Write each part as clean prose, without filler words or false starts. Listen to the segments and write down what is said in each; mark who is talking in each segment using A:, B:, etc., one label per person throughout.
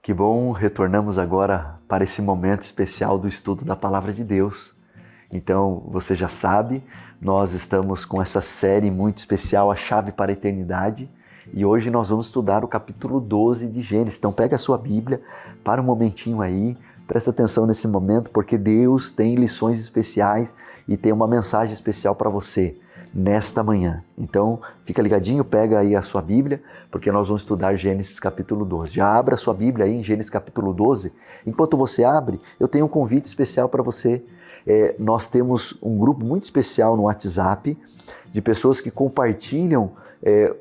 A: Que bom, retornamos agora para esse momento especial do estudo da Palavra de Deus. Então, você já sabe, nós estamos com essa série muito especial, A Chave para a Eternidade, e hoje nós vamos estudar o capítulo 12 de Gênesis. Então, pega a sua Bíblia, para um momentinho aí, presta atenção nesse momento, porque Deus tem lições especiais e tem uma mensagem especial para você nesta manhã. Então, fica ligadinho, pega aí a sua Bíblia, porque nós vamos estudar Gênesis capítulo 12. Já abra a sua Bíblia aí em Gênesis capítulo 12. Enquanto você abre, eu tenho um convite especial para você. Nós temos um grupo muito especial no WhatsApp de pessoas que compartilham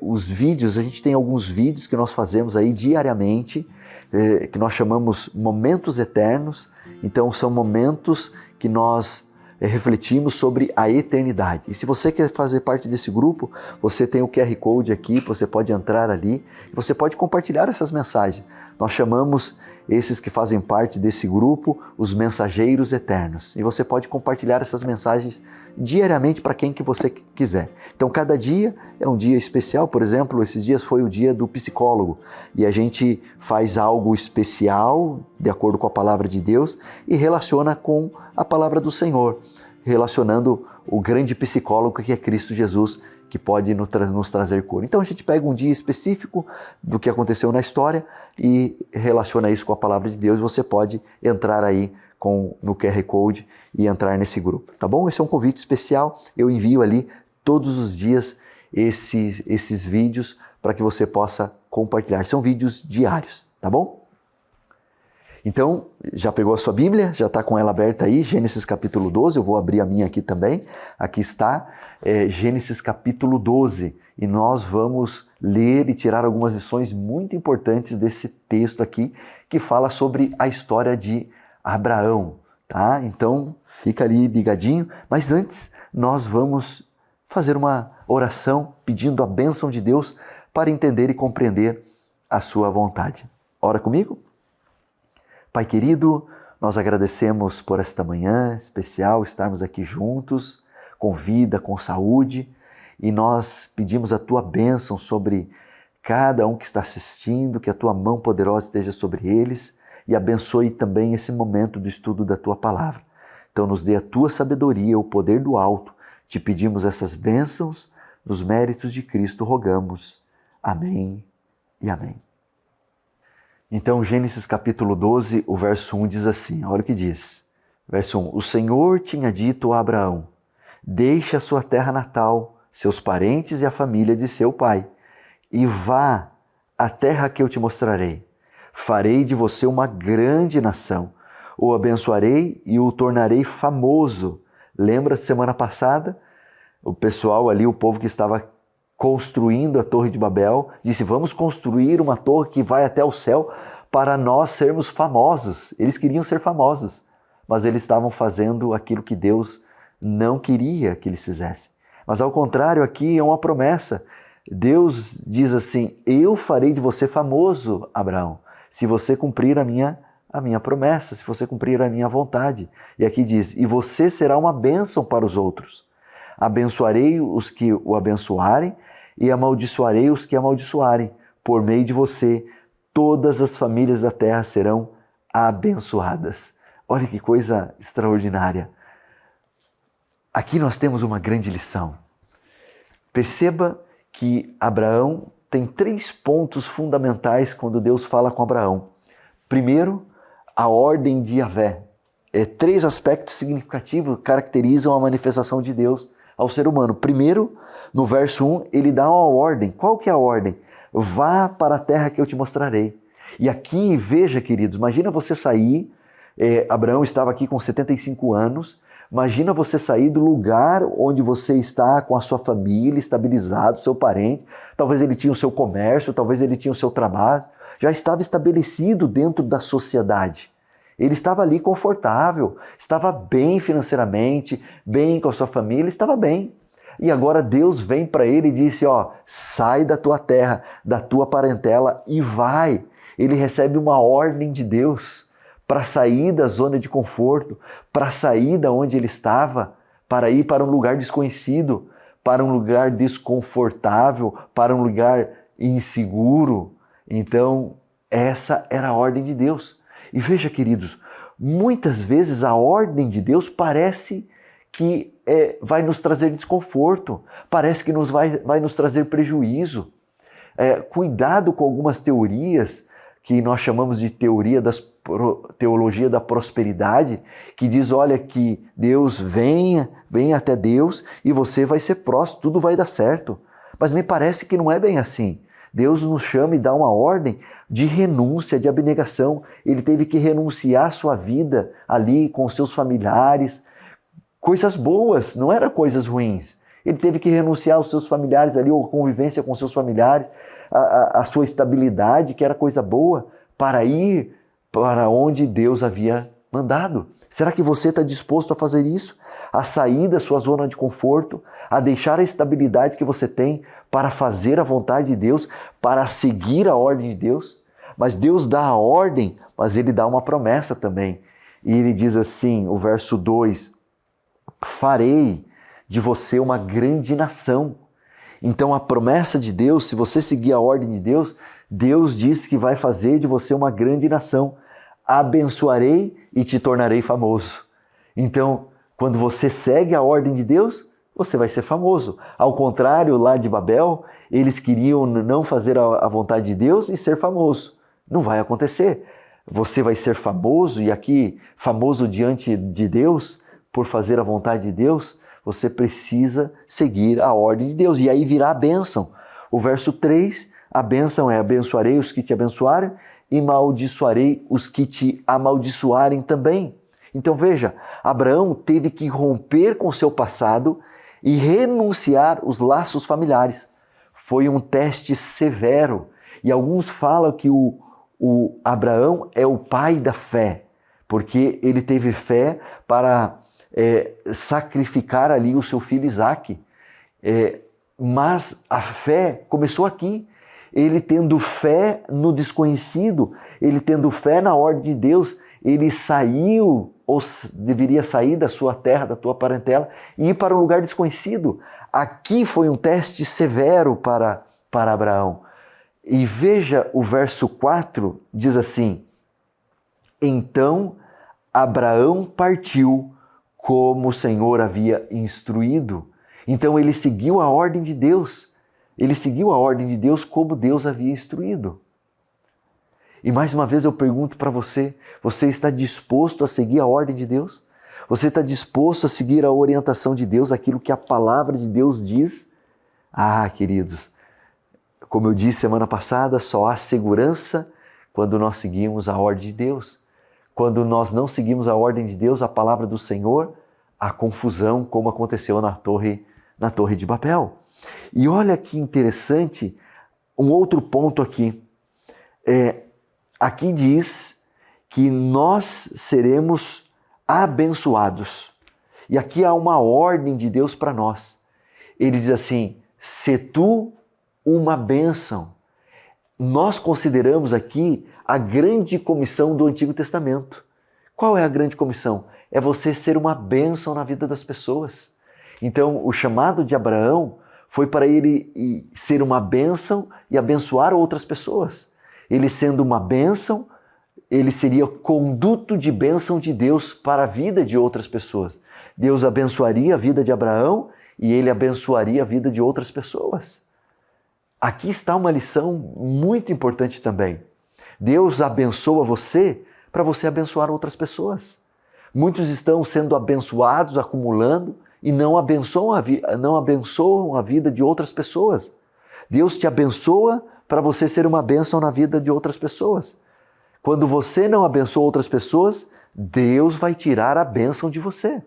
A: os vídeos. A gente tem alguns vídeos que nós fazemos aí diariamente, que nós chamamos Momentos Eternos. Então, são momentos que nós refletimos sobre a eternidade. E se você quer fazer parte desse grupo, você tem o QR Code aqui, você pode entrar ali e você pode compartilhar essas mensagens. Nós chamamos esses que fazem parte desse grupo os mensageiros eternos. E você pode compartilhar essas mensagens diariamente para quem que você quiser. Então, cada dia é um dia especial. Por exemplo, esses dias foi o dia do psicólogo e a gente faz algo especial de acordo com a palavra de Deus e relaciona com a palavra do Senhor, relacionando o grande psicólogo que é Cristo Jesus, que pode nos trazer cura. Então a gente pega um dia específico do que aconteceu na história e relaciona isso com a palavra de Deus. Você pode entrar aí no QR Code e entrar nesse grupo, tá bom? Esse é um convite especial, eu envio ali todos os dias esses vídeos para que você possa compartilhar. São vídeos diários, tá bom? Então, já pegou a sua Bíblia? Já está com ela aberta aí? Gênesis capítulo 12, eu vou abrir a minha aqui também. Aqui está, Gênesis capítulo 12. E nós vamos ler e tirar algumas lições muito importantes desse texto aqui, que fala sobre a história de Abraão, tá? Então, fica ali ligadinho. Mas antes, nós vamos fazer uma oração pedindo a bênção de Deus para entender e compreender a sua vontade. Ora comigo? Pai querido, nós agradecemos por esta manhã especial, estarmos aqui juntos, com vida, com saúde, e nós pedimos a Tua bênção sobre cada um que está assistindo, que a Tua mão poderosa esteja sobre eles e abençoe também esse momento do estudo da Tua Palavra. Então nos dê a Tua sabedoria, o poder do alto. Te pedimos essas bênçãos, nos méritos de Cristo rogamos. Amém e amém. Então, Gênesis capítulo 12, o verso 1 diz assim, olha o que diz. Verso 1, o Senhor tinha dito a Abraão, deixe a sua terra natal, seus parentes e a família de seu pai, e vá à terra que eu te mostrarei. Farei de você uma grande nação, o abençoarei e o tornarei famoso. Lembra, semana passada, o pessoal ali, o povo que estava construindo a Torre de Babel, disse, vamos construir uma torre que vai até o céu para nós sermos famosos. Eles queriam ser famosos, mas eles estavam fazendo aquilo que Deus não queria que eles fizessem. Mas ao contrário, aqui é uma promessa. Deus diz assim, eu farei de você famoso, Abraão, se você cumprir a minha promessa, se você cumprir a minha vontade. E aqui diz, e você será uma bênção para os outros. Abençoarei os que o abençoarem e amaldiçoarei os que amaldiçoarem. Por meio de você, todas as famílias da terra serão abençoadas. Olha que coisa extraordinária. Aqui nós temos uma grande lição. Perceba que Abraão tem 3 pontos fundamentais quando Deus fala com Abraão. Primeiro, a ordem de Yahvé. 3 aspectos significativos caracterizam a manifestação de Deus ao ser humano. Primeiro, no verso 1, ele dá uma ordem. Qual que é a ordem? Vá para a terra que eu te mostrarei. E aqui, veja, queridos, imagina você sair, Abraão estava aqui com 75 anos, imagina você sair do lugar onde você está com a sua família, estabilizado, seu parente, talvez ele tinha o seu comércio, talvez ele tinha o seu trabalho, já estava estabelecido dentro da sociedade. Ele estava ali confortável, estava bem financeiramente, bem com a sua família, estava bem. E agora Deus vem para ele e disse, sai da tua terra, da tua parentela e vai. Ele recebe uma ordem de Deus para sair da zona de conforto, para sair da onde ele estava, para ir para um lugar desconhecido, para um lugar desconfortável, para um lugar inseguro. Então, Essa era a ordem de Deus. E veja, queridos, muitas vezes a ordem de Deus parece que vai nos trazer desconforto, parece que vai nos trazer prejuízo. Cuidado com algumas teorias que nós chamamos de teologia da prosperidade, que diz, olha, que Deus venha até Deus e você vai ser próspero, tudo vai dar certo. Mas me parece que não é bem assim. Deus nos chama e dá uma ordem de renúncia, de abnegação. Ele teve que renunciar à sua vida ali com os seus familiares. Coisas boas, não eram coisas ruins. Ele teve que renunciar aos seus familiares ali, ou convivência com seus familiares, a sua estabilidade, que era coisa boa, para ir para onde Deus havia mandado. Será que você está disposto a fazer isso? A sair da sua zona de conforto, a deixar a estabilidade que você tem para fazer a vontade de Deus, para seguir a ordem de Deus? Mas Deus dá a ordem, mas Ele dá uma promessa também. E Ele diz assim, o verso 2, farei de você uma grande nação. Então a promessa de Deus, se você seguir a ordem de Deus, Deus diz que vai fazer de você uma grande nação. Abençoarei e te tornarei famoso. Então, quando você segue a ordem de Deus, você vai ser famoso. Ao contrário, lá de Babel, eles queriam não fazer a vontade de Deus e ser famoso. Não vai acontecer. Você vai ser famoso, e aqui, famoso diante de Deus, por fazer a vontade de Deus, você precisa seguir a ordem de Deus. E aí virá a bênção. O verso 3, a bênção é: abençoarei os que te abençoarem e amaldiçoarei os que te amaldiçoarem também. Então veja, Abraão teve que romper com seu passado e renunciar os laços familiares. Foi um teste severo. E alguns falam que o Abraão é o pai da fé, porque ele teve fé para sacrificar ali o seu filho Isaque. Mas a fé começou aqui. Ele tendo fé no desconhecido, ele tendo fé na ordem de Deus, ele saiu, ou deveria sair da sua terra, da tua parentela, e ir para um lugar desconhecido. Aqui foi um teste severo para Abraão. E veja o verso 4, diz assim: então Abraão partiu como o Senhor havia instruído. Então ele seguiu a ordem de Deus. Ele seguiu a ordem de Deus como Deus havia instruído. E mais uma vez eu pergunto para você, você está disposto a seguir a ordem de Deus? Você está disposto a seguir a orientação de Deus, aquilo que a palavra de Deus diz? Ah, queridos, como eu disse semana passada, só há segurança quando nós seguimos a ordem de Deus. Quando nós não seguimos a ordem de Deus, a palavra do Senhor, há confusão, como aconteceu na Torre de Babel. E olha que interessante, um outro ponto aqui. Aqui diz que nós seremos abençoados. E aqui há uma ordem de Deus para nós. Ele diz assim: se tu uma bênção. Nós consideramos aqui a grande comissão do Antigo Testamento. Qual é a grande comissão? É você ser uma bênção na vida das pessoas. Então, o chamado de Abraão foi para ele ser uma bênção e abençoar outras pessoas. Ele sendo uma bênção, ele seria conduto de bênção de Deus para a vida de outras pessoas. Deus abençoaria a vida de Abraão e ele abençoaria a vida de outras pessoas. Aqui está uma lição muito importante também. Deus abençoa você para você abençoar outras pessoas. Muitos estão sendo abençoados, acumulando, e não abençoam a vida de outras pessoas. Deus te abençoa para você ser uma bênção na vida de outras pessoas. Quando você não abençoa outras pessoas, Deus vai tirar a bênção de você.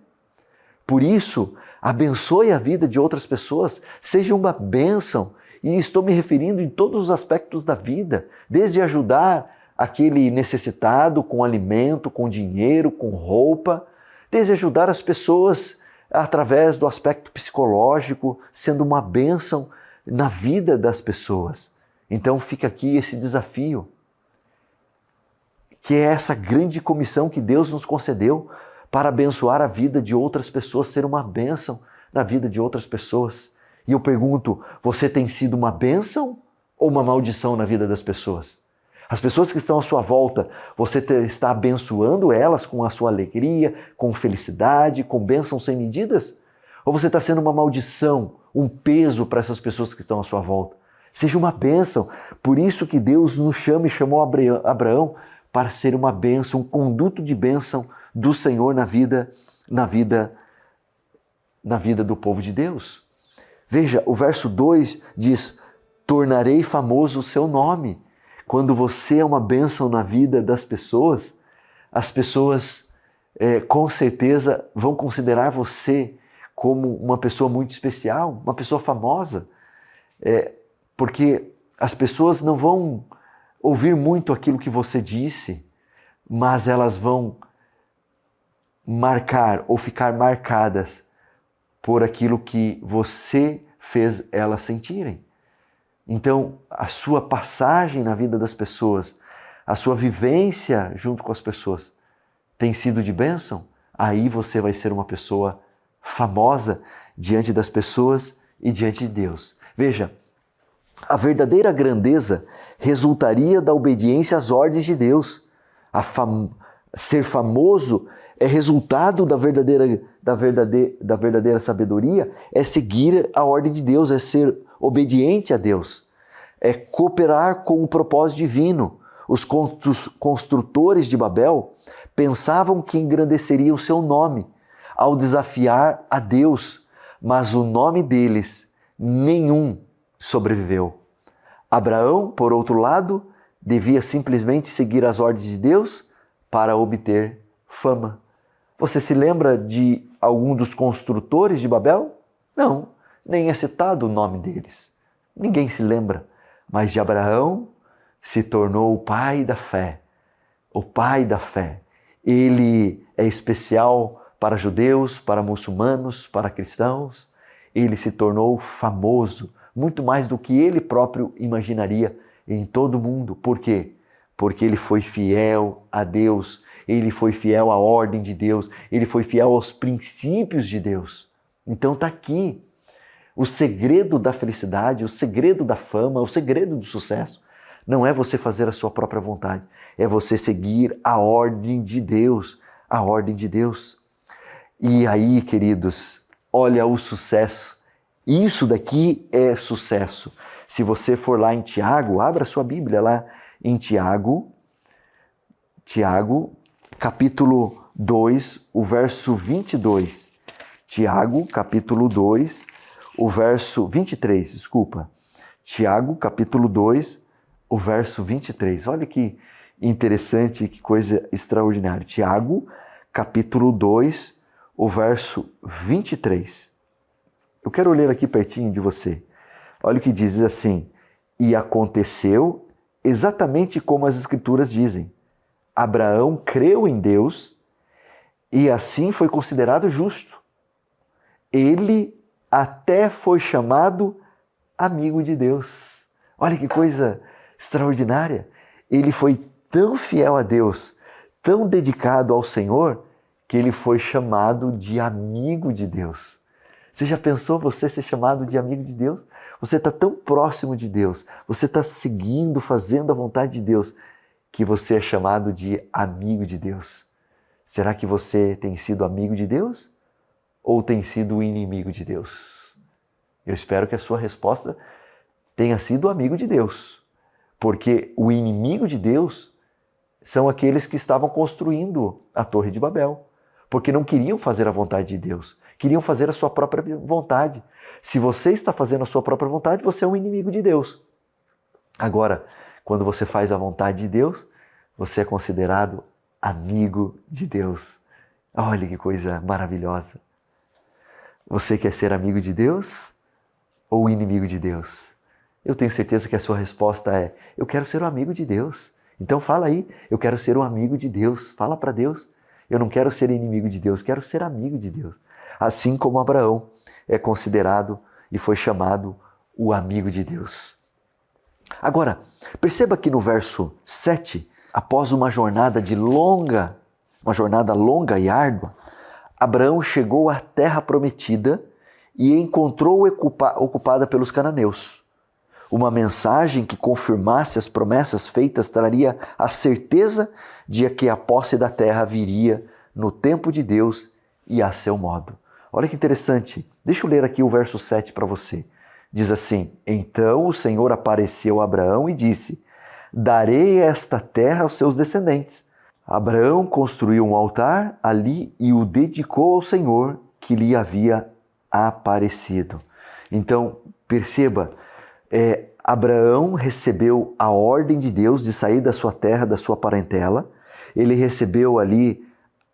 A: Por isso, abençoe a vida de outras pessoas, seja uma bênção. E estou me referindo em todos os aspectos da vida, desde ajudar aquele necessitado com alimento, com dinheiro, com roupa, desde ajudar as pessoas através do aspecto psicológico, sendo uma bênção na vida das pessoas. Então fica aqui esse desafio, que é essa grande comissão que Deus nos concedeu para abençoar a vida de outras pessoas, ser uma bênção na vida de outras pessoas. E eu pergunto, você tem sido uma bênção ou uma maldição na vida das pessoas? As pessoas que estão à sua volta, você está abençoando elas com a sua alegria, com felicidade, com bênçãos sem medidas? Ou você está sendo uma maldição, um peso para essas pessoas que estão à sua volta? Seja uma bênção. Por isso que Deus nos chama e chamou Abraão para ser uma bênção, um conduto de bênção do Senhor na vida do povo de Deus. Veja, o verso 2 diz: tornarei famoso o seu nome. Quando você é uma bênção na vida das pessoas, as pessoas com certeza vão considerar você como uma pessoa muito especial, uma pessoa famosa, porque as pessoas não vão ouvir muito aquilo que você disse, mas elas vão marcar ou ficar marcadas por aquilo que você fez elas sentirem. Então, a sua passagem na vida das pessoas, a sua vivência junto com as pessoas tem sido de bênção, aí você vai ser uma pessoa famosa diante das pessoas e diante de Deus. Veja, a verdadeira grandeza resultaria da obediência às ordens de Deus. Ser famoso é resultado da verdadeira sabedoria, é seguir a ordem de Deus, é ser obediente a Deus, é cooperar com o propósito divino. Os construtores de Babel pensavam que engrandeceriam o seu nome ao desafiar a Deus, mas o nome deles, nenhum sobreviveu. Abraão, por outro lado, devia simplesmente seguir as ordens de Deus para obter fama. Você se lembra de algum dos construtores de Babel? Não, nem é citado o nome deles. Ninguém se lembra, mas de Abraão se tornou o pai da fé. O pai da fé. Ele é especial para judeus, para muçulmanos, para cristãos. Ele se tornou famoso, muito mais do que ele próprio imaginaria em todo o mundo. Por quê? Porque ele foi fiel a Deus, ele foi fiel à ordem de Deus, ele foi fiel aos princípios de Deus. Então está aqui o segredo da felicidade, o segredo da fama, o segredo do sucesso. Não é você fazer a sua própria vontade, é você seguir a ordem de Deus, a ordem de Deus. E aí, queridos, olha o sucesso. Isso daqui é sucesso. Se você for lá em Tiago, abra sua Bíblia lá em Tiago, capítulo 2, o verso 22. Tiago, capítulo 2, o verso 23, desculpa. Tiago, capítulo 2, o verso 23. Olha que interessante, que coisa extraordinária. Tiago, capítulo 2, o verso 23. Eu quero ler aqui pertinho de você. Olha o que diz assim: e aconteceu exatamente como as Escrituras dizem. Abraão creu em Deus e assim foi considerado justo. Ele até foi chamado amigo de Deus. Olha que coisa extraordinária. Ele foi tão fiel a Deus, tão dedicado ao Senhor, que ele foi chamado de amigo de Deus. Você já pensou você ser chamado de amigo de Deus? Você está tão próximo de Deus, você está seguindo, fazendo a vontade de Deus, que você é chamado de amigo de Deus. Será que você tem sido amigo de Deus ou tem sido inimigo de Deus? Eu espero que a sua resposta tenha sido amigo de Deus, porque o inimigo de Deus são aqueles que estavam construindo a Torre de Babel, porque não queriam fazer a vontade de Deus, queriam fazer a sua própria vontade. Se você está fazendo a sua própria vontade, você é um inimigo de Deus. Agora, quando você faz a vontade de Deus, você é considerado amigo de Deus. Olha que coisa maravilhosa. Você quer ser amigo de Deus ou inimigo de Deus? Eu tenho certeza que a sua resposta é: eu quero ser um amigo de Deus. Então fala aí, eu quero ser um amigo de Deus. Fala para Deus. Eu não quero ser inimigo de Deus, quero ser amigo de Deus. Assim como Abraão é considerado e foi chamado o amigo de Deus. Agora, perceba que no verso 7, após uma jornada longa e árdua, Abraão chegou à terra prometida e encontrou ocupada pelos cananeus. Uma mensagem que confirmasse as promessas feitas traria a certeza de que a posse da terra viria no tempo de Deus e a seu modo. Olha que interessante. Deixa eu ler aqui o verso 7 para você. Diz assim: Então o Senhor apareceu a Abraão e disse: Darei esta terra aos seus descendentes. Abraão construiu um altar ali e o dedicou ao Senhor que lhe havia aparecido. Então, perceba, Abraão recebeu a ordem de Deus de sair da sua terra, da sua parentela. Ele recebeu ali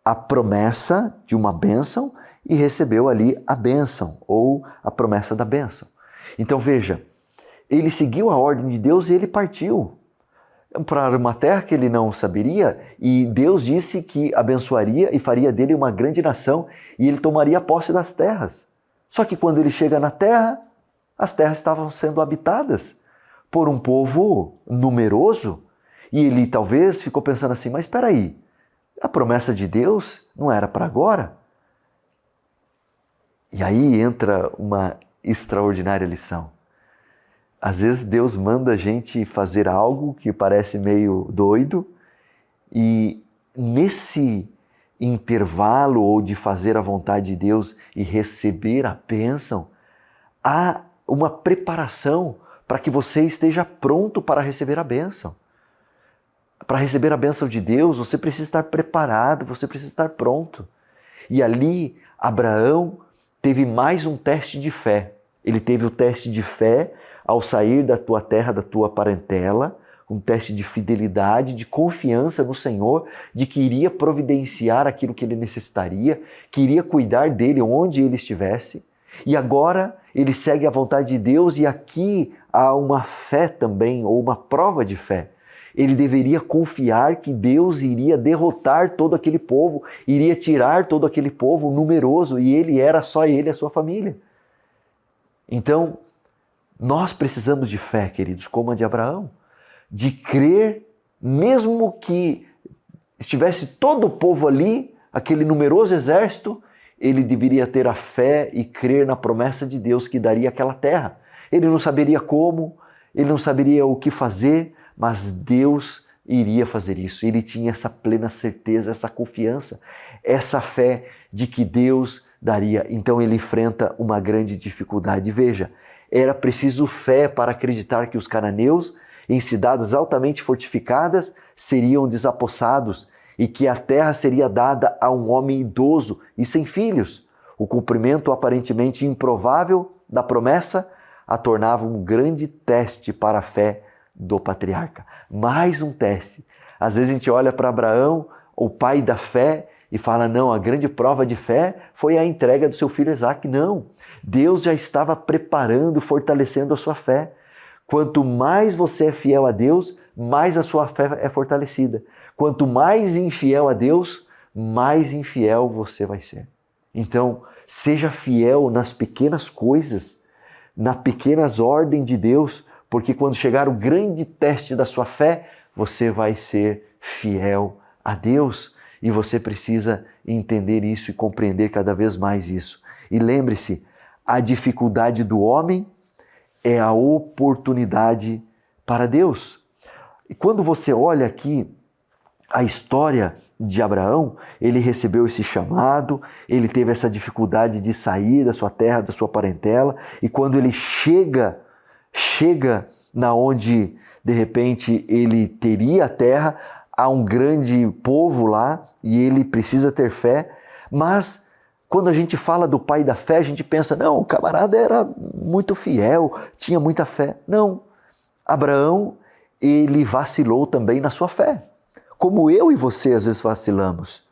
A: a promessa de uma bênção e recebeu ali a bênção, ou a promessa da bênção. Então veja, ele seguiu a ordem de Deus e ele partiu para uma terra que ele não saberia, e Deus disse que abençoaria e faria dele uma grande nação e ele tomaria posse das terras. Só que quando ele chega na terra, as terras estavam sendo habitadas por um povo numeroso e ele talvez ficou pensando assim, mas espera aí, a promessa de Deus não era para agora? E aí entra uma extraordinária lição. Às vezes Deus manda a gente fazer algo que parece meio doido e nesse intervalo ou de fazer a vontade de Deus e receber a bênção, há uma preparação para que você esteja pronto para receber a bênção. Para receber a bênção de Deus, você precisa estar preparado, você precisa estar pronto. E ali, Abraão teve mais um teste de fé. Ele teve o teste de fé ao sair da tua terra, da tua parentela, um teste de fidelidade, de confiança no Senhor, de que iria providenciar aquilo que ele necessitaria, que iria cuidar dele onde ele estivesse. E agora ele segue a vontade de Deus e aqui há uma fé também, ou uma prova de fé. Ele deveria confiar que Deus iria derrotar todo aquele povo, iria tirar todo aquele povo numeroso, e ele era só ele e a sua família. Então, nós precisamos de fé, queridos, como a de Abraão, de crer, mesmo que estivesse todo o povo ali, aquele numeroso exército, ele deveria ter a fé e crer na promessa de Deus que daria aquela terra. Ele não saberia como, ele não saberia o que fazer, mas Deus iria fazer isso. Ele tinha essa plena certeza, essa confiança, essa fé de que Deus daria. Então ele enfrenta uma grande dificuldade. Veja, era preciso fé para acreditar que os cananeus, em cidades altamente fortificadas, seriam desapossados e que a terra seria dada a um homem idoso e sem filhos. O cumprimento aparentemente improvável da promessa a tornava um grande teste para a fé do patriarca. Mais um teste. Às vezes a gente olha para Abraão, o pai da fé, e fala, não, a grande prova de fé foi a entrega do seu filho Isaque. Não, Deus já estava preparando, fortalecendo a sua fé. Quanto mais você é fiel a Deus, mais a sua fé é fortalecida. Quanto mais infiel a Deus, mais infiel você vai ser. Então, seja fiel nas pequenas coisas, nas pequenas ordens de Deus, porque quando chegar o grande teste da sua fé, você vai ser fiel a Deus. E você precisa entender isso e compreender cada vez mais isso. E lembre-se, a dificuldade do homem é a oportunidade para Deus. E quando você olha aqui a história de Abraão, ele recebeu esse chamado, ele teve essa dificuldade de sair da sua terra, da sua parentela, e quando ele chega na onde de repente ele teria a terra, há um grande povo lá e ele precisa ter fé, mas quando a gente fala do pai da fé, a gente pensa, não, o camarada era muito fiel, tinha muita fé. Não, Abraão, ele vacilou também na sua fé, como eu e você às vezes vacilamos.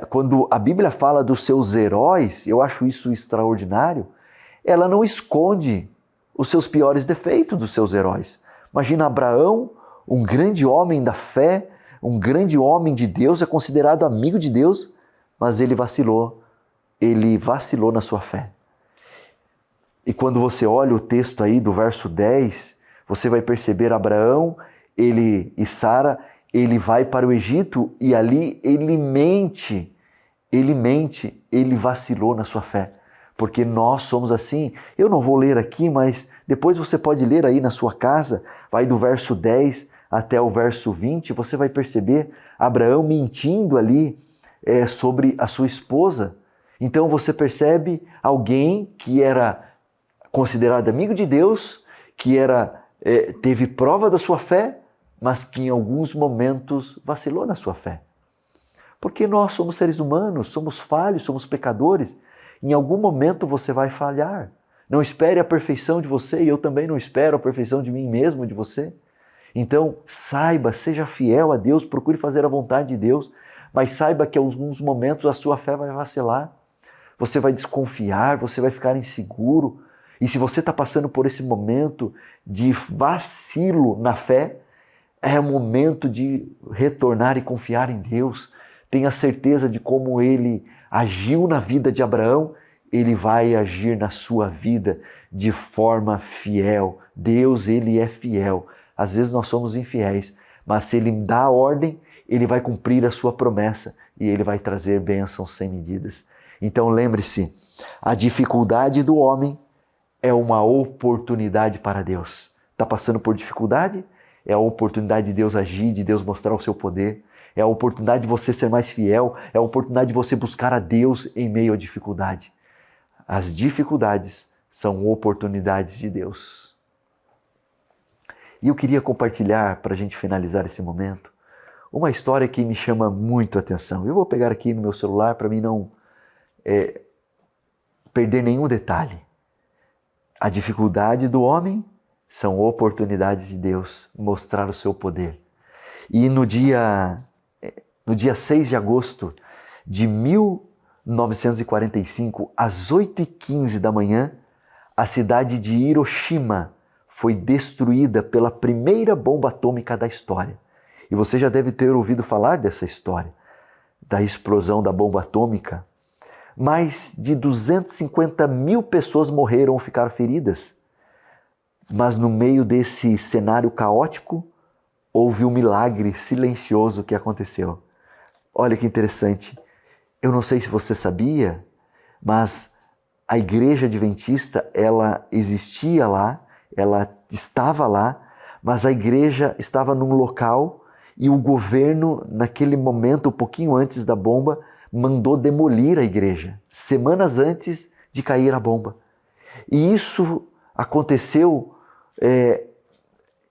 A: Quando a Bíblia fala dos seus heróis, eu acho isso extraordinário, ela não esconde os seus piores defeitos dos seus heróis. Imagina Abraão, um grande homem da fé, um grande homem de Deus, é considerado amigo de Deus, mas ele vacilou na sua fé. E quando você olha o texto aí do verso 10, você vai perceber Abraão, ele e Sara, ele vai para o Egito e ali ele vacilou na sua fé. porque nós somos assim. Eu não vou ler aqui, mas depois você pode ler aí na sua casa, vai do verso 10 até o verso 20, você vai perceber Abraão mentindo ali sobre a sua esposa. Então você percebe alguém que era considerado amigo de Deus, que teve prova da sua fé, mas que em alguns momentos vacilou na sua fé. Porque nós somos seres humanos, somos falhos, somos pecadores. Em algum momento você vai falhar. Não espere a perfeição de você e eu também não espero a perfeição de mim mesmo, de você. Então, saiba, seja fiel a Deus, procure fazer a vontade de Deus, mas saiba que em alguns momentos a sua fé vai vacilar. Você vai desconfiar, você vai ficar inseguro. E se você está passando por esse momento de vacilo na fé, é o momento de retornar e confiar em Deus. Tenha certeza de como Ele agiu na vida de Abraão, Ele vai agir na sua vida de forma fiel. Deus, Ele é fiel. Às vezes nós somos infiéis, mas se Ele dá a ordem, Ele vai cumprir a sua promessa e Ele vai trazer bênçãos sem medidas. Então lembre-se, a dificuldade do homem é uma oportunidade para Deus. Está passando por dificuldade? É a oportunidade de Deus agir, de Deus mostrar o seu poder. É a oportunidade de você ser mais fiel. É a oportunidade de você buscar a Deus em meio à dificuldade. As dificuldades são oportunidades de Deus. E eu queria compartilhar, para a gente finalizar esse momento, uma história que me chama muito a atenção. Eu vou pegar aqui no meu celular para mim não perder nenhum detalhe. A dificuldade do homem são oportunidades de Deus mostrar o seu poder. E no dia 6 de agosto de 1945, às 8h15 da manhã, a cidade de Hiroshima foi destruída pela primeira bomba atômica da história. E você já deve ter ouvido falar dessa história, da explosão da bomba atômica. Mais de 250 mil pessoas morreram ou ficaram feridas. Mas no meio desse cenário caótico, houve um milagre silencioso que aconteceu. Olha que interessante. Eu não sei se você sabia, mas a igreja adventista, ela existia lá, ela estava lá, mas a igreja estava num local e o governo, naquele momento, um pouquinho antes da bomba, mandou demolir a igreja, semanas antes de cair a bomba. E isso aconteceu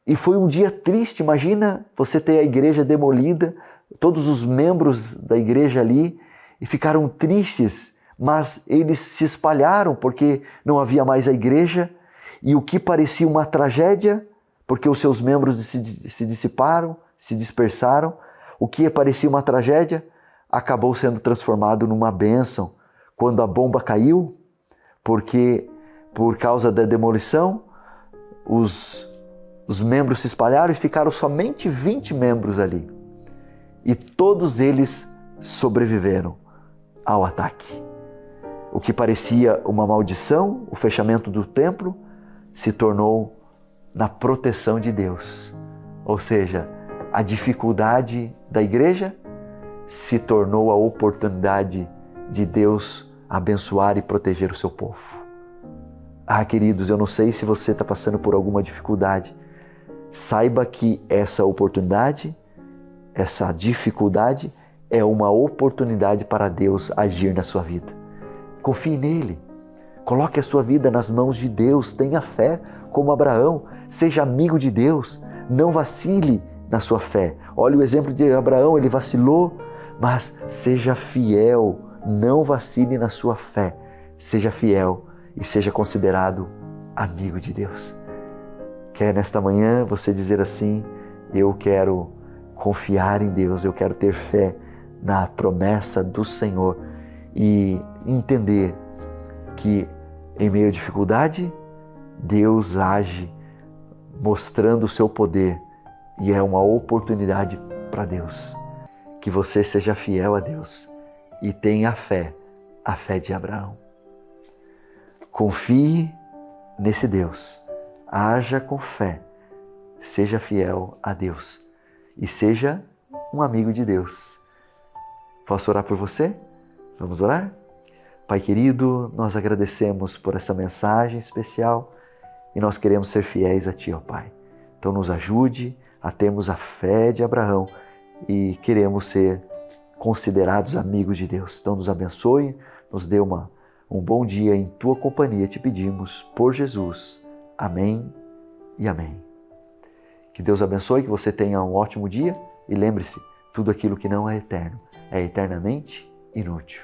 A: e foi um dia triste. Imagina você ter a igreja demolida, todos os membros da igreja ali, e ficaram tristes, mas eles se espalharam porque não havia mais a igreja, e o que parecia uma tragédia, porque os seus membros se dissiparam, se dispersaram, o que parecia uma tragédia acabou sendo transformado numa bênção quando a bomba caiu, porque por causa da demolição, os membros se espalharam e ficaram somente 20 membros ali. E todos eles sobreviveram ao ataque. O que parecia uma maldição, o fechamento do templo, se tornou na proteção de Deus. Ou seja, a dificuldade da igreja se tornou a oportunidade de Deus abençoar e proteger o seu povo. Queridos, eu não sei se você está passando por alguma dificuldade. Saiba que essa oportunidade, essa dificuldade, é uma oportunidade para Deus agir na sua vida. Confie nele. Coloque a sua vida nas mãos de Deus. Tenha fé como Abraão. Seja amigo de Deus. Não vacile na sua fé. Olha o exemplo de Abraão, ele vacilou, mas seja fiel. Não vacile na sua fé. Seja fiel e seja considerado amigo de Deus. Quer nesta manhã você dizer assim: eu quero confiar em Deus, eu quero ter fé na promessa do Senhor e entender que em meio à dificuldade, Deus age mostrando o seu poder e é uma oportunidade para Deus. Que você seja fiel a Deus e tenha a fé de Abraão. Confie nesse Deus, haja com fé, seja fiel a Deus e seja um amigo de Deus. Posso orar por você? Vamos orar? Pai querido, nós agradecemos por essa mensagem especial e nós queremos ser fiéis a Ti, ó Pai. Então nos ajude a termos a fé de Abraão e queremos ser considerados amigos de Deus. Então nos abençoe, nos dê um bom dia em Tua companhia, te pedimos por Jesus. Amém e amém. Que Deus abençoe, que você tenha um ótimo dia e lembre-se, tudo aquilo que não é eterno é eternamente inútil.